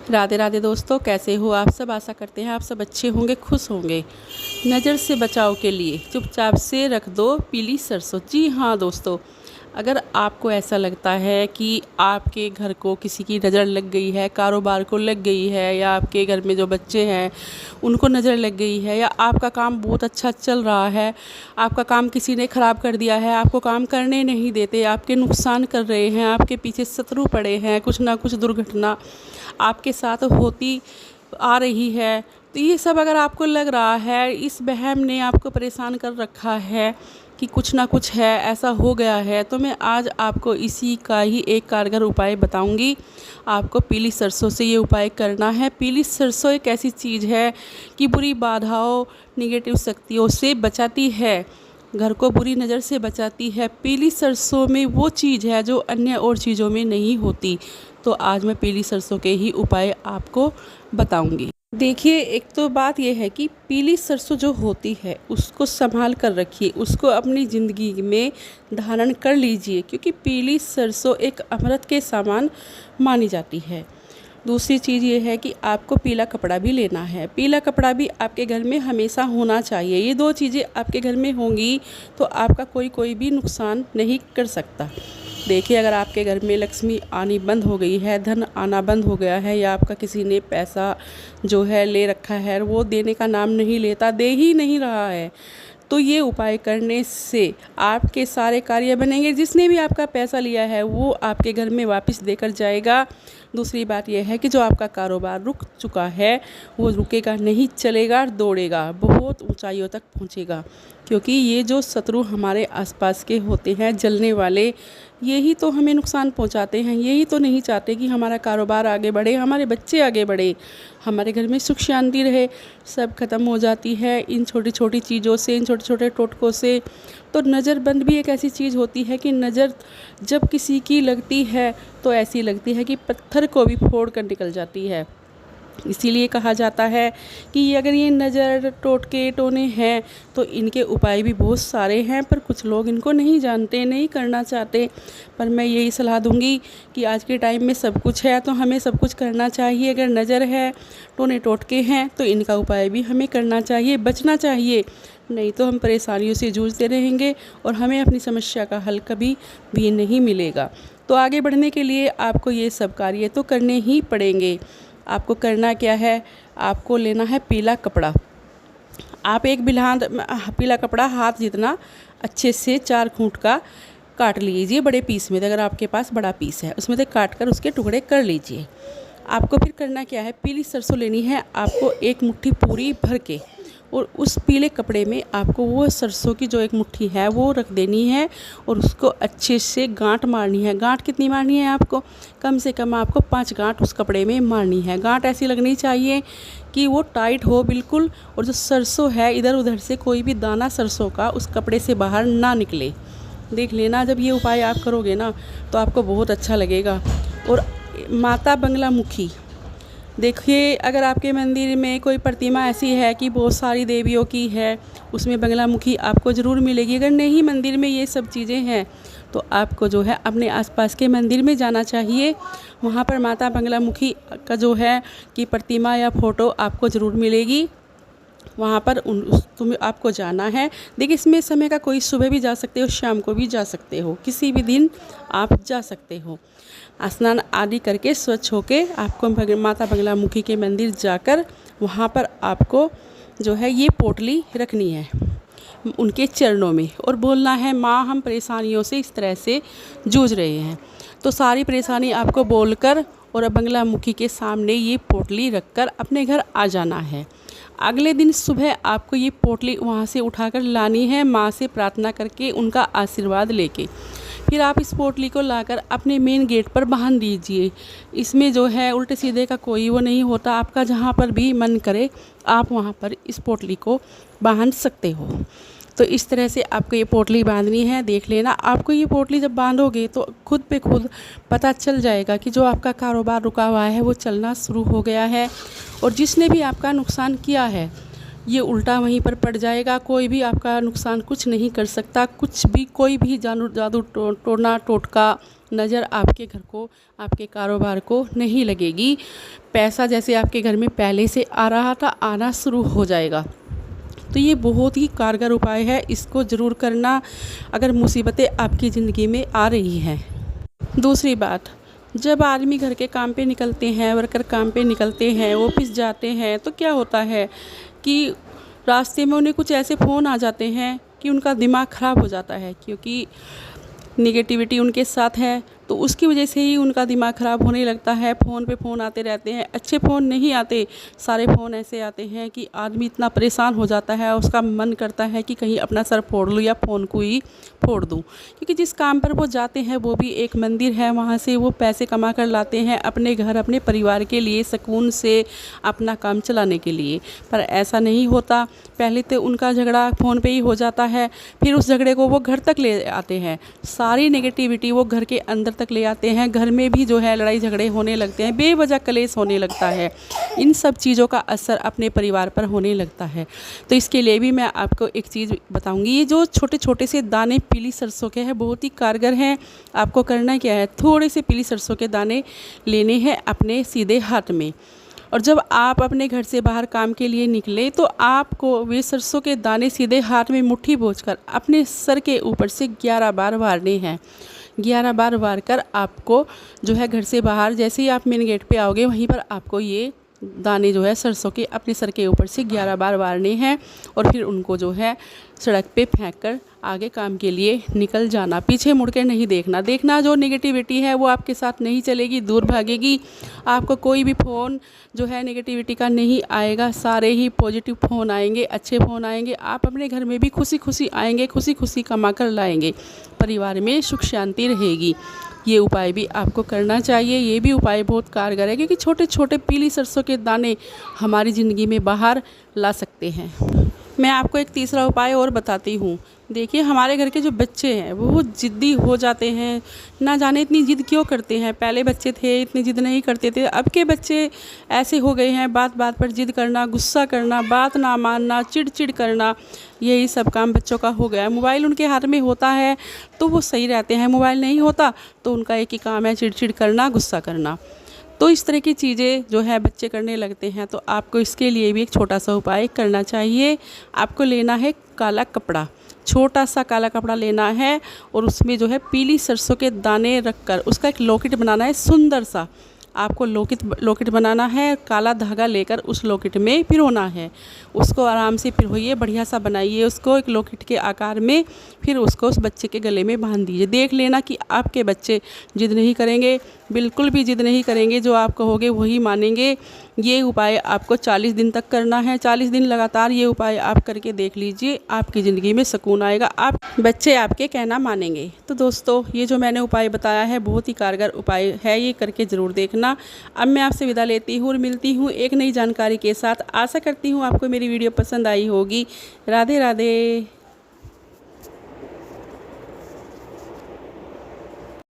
राधे राधे दोस्तों, कैसे हो आप सब। आशा करते हैं आप सब अच्छे होंगे, खुश होंगे। नज़र से बचाव के लिए चुपचाप से रख दो पीली सरसों। जी हाँ दोस्तों, अगर आपको ऐसा लगता है कि आपके घर को किसी की नज़र लग गई है, कारोबार को लग गई है, या आपके घर में जो बच्चे हैं उनको नज़र लग गई है, या आपका काम बहुत अच्छा चल रहा है, आपका काम किसी ने ख़राब कर दिया है, आपको काम करने नहीं देते, आपके नुकसान कर रहे हैं, आपके पीछे शत्रु पड़े हैं, कुछ ना कुछ दुर्घटना आपके साथ होती आ रही है, तो ये सब अगर आपको लग रहा है, इस वहम ने आपको परेशान कर रखा है कि कुछ ना कुछ है, ऐसा हो गया है, तो मैं आज आपको इसी का ही एक कारगर उपाय बताऊंगी। आपको पीली सरसों से ये उपाय करना है। पीली सरसों एक ऐसी चीज़ है कि बुरी बाधाओं, निगेटिव शक्तियों से बचाती है, घर को बुरी नज़र से बचाती है। पीली सरसों में वो चीज़ है जो अन्य और चीज़ों में नहीं होती। तो आज मैं पीली सरसों के ही उपाय आपको बताऊंगी। देखिए, एक तो बात यह है कि पीली सरसों जो होती है उसको संभाल कर रखिए, उसको अपनी ज़िंदगी में धारण कर लीजिए, क्योंकि पीली सरसों एक अमृत के समान मानी जाती है। दूसरी चीज़ ये है कि आपको पीला कपड़ा भी लेना है। पीला कपड़ा भी आपके घर में हमेशा होना चाहिए। ये दो चीज़ें आपके घर में होंगी तो आपका कोई भी नुकसान नहीं कर सकता। देखिए, अगर आपके घर में लक्ष्मी आनी बंद हो गई है, धन आना बंद हो गया है, या आपका किसी ने पैसा जो है ले रखा है, वो देने का नाम नहीं लेता, दे ही नहीं रहा है, तो ये उपाय करने से आपके सारे कार्य बनेंगे। जिसने भी आपका पैसा लिया है वो आपके घर में वापस देकर जाएगा। दूसरी बात यह है कि जो आपका कारोबार रुक चुका है वो रुकेगा नहीं, चलेगा, दौड़ेगा, बहुत ऊंचाइयों तक पहुंचेगा। क्योंकि ये जो शत्रु हमारे आसपास के होते हैं, जलने वाले, यही तो हमें नुकसान पहुंचाते हैं। यही तो नहीं चाहते कि हमारा कारोबार आगे बढ़े, हमारे बच्चे आगे बढ़े, हमारे घर में सुख शांति रहे। सब खत्म हो जाती है इन छोटी छोटी चीज़ों से, इन छोटे छोटे टोटकों से। तो नज़रबंद भी एक ऐसी चीज़ होती है कि नज़र जब किसी की लगती है तो ऐसी लगती है कि पत्थर को भी फोड़ कर निकल जाती है। इसीलिए कहा जाता है कि अगर ये नज़र, टोटके, टोने हैं तो इनके उपाय भी बहुत सारे हैं, पर कुछ लोग इनको नहीं जानते, नहीं करना चाहते। पर मैं यही सलाह दूंगी कि आज के टाइम में सब कुछ है तो हमें सब कुछ करना चाहिए। अगर नज़र है, टोने, टोटके हैं तो इनका उपाय भी हमें करना चाहिए, बचना चाहिए। नहीं तो हम परेशानियों से जूझते रहेंगे और हमें अपनी समस्या का हल कभी भी नहीं मिलेगा। तो आगे बढ़ने के लिए आपको ये सब कार्य तो करने ही पड़ेंगे। आपको करना क्या है, आपको लेना है पीला कपड़ा। आप एक बिल्हान पीला कपड़ा हाथ जितना अच्छे से 4 खूंट का काट लीजिए, बड़े पीस में। अगर आपके पास बड़ा पीस है उसमें से काट कर उसके टुकड़े कर लीजिए। आपको फिर करना क्या है, पीली सरसों लेनी है आपको 1 मुट्ठी पूरी भर के, और उस पीले कपड़े में आपको वो सरसों की जो 1 मुट्ठी है वो रख देनी है और उसको अच्छे से गांठ मारनी है। गांठ कितनी मारनी है आपको, कम से कम आपको 5 गांठ उस कपड़े में मारनी है। गांठ ऐसी लगनी चाहिए कि वो टाइट हो बिल्कुल, और जो सरसों है इधर उधर से कोई भी दाना सरसों का उस कपड़े से बाहर ना निकले। देख लेना, जब ये उपाय आप करोगे ना तो आपको बहुत अच्छा लगेगा। और माता बंगला मुखी, देखिए, अगर आपके मंदिर में कोई प्रतिमा ऐसी है कि बहुत सारी देवियों की है, उसमें बंगलामुखी आपको ज़रूर मिलेगी। अगर नहीं मंदिर में ये सब चीज़ें हैं तो आपको जो है अपने आसपास के मंदिर में जाना चाहिए। वहाँ पर माता बंगलामुखी का जो है कि प्रतिमा या फ़ोटो आपको ज़रूर मिलेगी। वहाँ पर तुम्हें आपको जाना है। देखिए, इसमें समय का कोई, सुबह भी जा सकते हो, शाम को भी जा सकते हो, किसी भी दिन आप जा सकते हो। स्नान आदि करके स्वच्छ होके आपको माता बंगलामुखी के मंदिर जाकर वहाँ पर आपको जो है ये पोटली रखनी है उनके चरणों में, और बोलना है, माँ हम परेशानियों से इस तरह से जूझ रहे हैं। तो सारी परेशानी आपको बोलकर और बंगलामुखी के सामने ये पोटली रखकर अपने घर आ जाना है। अगले दिन सुबह आपको ये पोटली वहाँ से उठाकर लानी है, माँ से प्रार्थना करके उनका आशीर्वाद लेके। फिर आप इस पोटली को लाकर अपने मेन गेट पर बांध दीजिए। इसमें जो है उल्टे सीधे का कोई वो नहीं होता, आपका जहाँ पर भी मन करे आप वहाँ पर इस पोटली को बांध सकते हो। तो इस तरह से आपको ये पोटली बांधनी है। देख लेना, आपको ये पोटली जब बांधोगे तो खुद पे खुद पता चल जाएगा कि जो आपका कारोबार रुका हुआ है वो चलना शुरू हो गया है, और जिसने भी आपका नुकसान किया है ये उल्टा वहीं पर पड़ जाएगा। कोई भी आपका नुकसान कुछ नहीं कर सकता, कुछ भी, कोई भी जादू टोना टोटका नज़र आपके घर को, आपके कारोबार को नहीं लगेगी। पैसा जैसे आपके घर में पहले से आ रहा था, आना शुरू हो जाएगा। तो ये बहुत ही कारगर उपाय है, इसको ज़रूर करना अगर मुसीबतें आपकी ज़िंदगी में आ रही हैं। दूसरी बात, जब आदमी घर के काम पे निकलते हैं, वर्कर काम पे निकलते हैं, ऑफिस जाते हैं, तो क्या होता है कि रास्ते में उन्हें कुछ ऐसे फ़ोन आ जाते हैं कि उनका दिमाग ख़राब हो जाता है, क्योंकि नेगेटिविटी उनके साथ है, तो उसकी वजह से ही उनका दिमाग ख़राब होने लगता है। फ़ोन पे फ़ोन आते रहते हैं, अच्छे फ़ोन नहीं आते, सारे फ़ोन ऐसे आते हैं कि आदमी इतना परेशान हो जाता है, उसका मन करता है कि कहीं अपना सर फोड़ लूँ या फ़ोन को ही फोड़ दूँ। क्योंकि जिस काम पर वो जाते हैं वो भी एक मंदिर है, वहाँ से वो पैसे कमा कर लाते हैं अपने घर, अपने परिवार के लिए, सुकून से अपना काम चलाने के लिए। पर ऐसा नहीं होता, पहले तो उनका झगड़ा फ़ोन पे ही हो जाता है, फिर उस झगड़े को वो घर तक ले आते हैं, सारी नेगेटिविटी वो घर के अंदर तक ले आते हैं। घर में भी जो है लड़ाई झगड़े होने लगते हैं, बेवजह कलेश होने लगता है। इन सब चीज़ों का असर अपने परिवार पर होने लगता है। तो इसके लिए भी मैं आपको एक चीज़ बताऊंगी, ये जो छोटे छोटे से दाने पीली सरसों के हैं बहुत ही कारगर हैं। आपको करना क्या है, थोड़े से पीली सरसों के दाने लेने हैं अपने सीधे हाथ में, और जब आप अपने घर से बाहर काम के लिए निकले तो आपको वे सरसों के दाने सीधे हाथ में मुट्ठी बोझकर अपने सर के ऊपर से 11 बार वारने हैं। 11 बार वार कर आपको जो है घर से बाहर, जैसे ही आप मेन गेट पे आओगे वहीं पर आपको ये दाने जो है सरसों के अपने सर के ऊपर से 11 बार वारने हैं, और फिर उनको जो है सड़क पे फेंक कर आगे काम के लिए निकल जाना। पीछे मुड़ के नहीं देखना। जो नेगेटिविटी है वो आपके साथ नहीं चलेगी, दूर भागेगी। आपको कोई भी फ़ोन जो है नेगेटिविटी का नहीं आएगा, सारे ही पॉजिटिव फ़ोन आएंगे, अच्छे फ़ोन आएंगे। आप अपने घर में भी खुशी खुशी आएंगे, खुशी खुशी कमा कर लाएंगे, परिवार में सुख शांति रहेगी। ये उपाय भी आपको करना चाहिए। ये भी उपाय बहुत कारगर है, क्योंकि छोटे छोटे पीली सरसों के दाने हमारी ज़िंदगी में बाहर ला सकते हैं। मैं आपको एक तीसरा उपाय और बताती हूँ। देखिए, हमारे घर के जो बच्चे हैं वो ज़िद्दी हो जाते हैं, ना जाने इतनी ज़िद क्यों करते हैं। पहले बच्चे थे इतनी ज़िद नहीं करते थे, अब के बच्चे ऐसे हो गए हैं, बात बात पर ज़िद करना, गुस्सा करना, बात ना मानना, चिड़चिड़ करना, यही सब काम बच्चों का हो गया है। मोबाइल उनके हाथ में होता है तो वो सही रहते हैं, मोबाइल नहीं होता तो उनका एक ही काम है चिड़चिड़ करना, गुस्सा करना। तो इस तरह की चीज़ें जो है बच्चे करने लगते हैं, तो आपको इसके लिए भी एक छोटा सा उपाय करना चाहिए। आपको लेना है काला कपड़ा, छोटा सा काला कपड़ा लेना है, और उसमें जो है पीली सरसों के दाने रखकर उसका एक लॉकेट बनाना है सुंदर सा। आपको लॉकेट बनाना है, काला धागा लेकर उस लॉकेट में पिरोना है। उसको आराम से पिरोइए, बढ़िया सा बनाइए उसको एक लॉकेट के आकार में, फिर उसको उस बच्चे के गले में बांध दीजिए। देख लेना कि आपके बच्चे जिद नहीं करेंगे, बिल्कुल भी जिद नहीं करेंगे, जो आप कहोगे वही मानेंगे। ये उपाय आपको 40 दिन तक करना है। 40 दिन लगातार ये उपाय आप करके देख लीजिए, आपकी ज़िंदगी में सुकून आएगा, आप बच्चे आपके कहना मानेंगे। तो दोस्तों, ये जो मैंने उपाय बताया है बहुत ही कारगर उपाय है, ये करके ज़रूर देखना। अब मैं आपसे विदा लेती हूँ और मिलती हूँ एक नई जानकारी के साथ। आशा करती हूँ आपको मेरी वीडियो पसंद आई होगी। राधे राधे।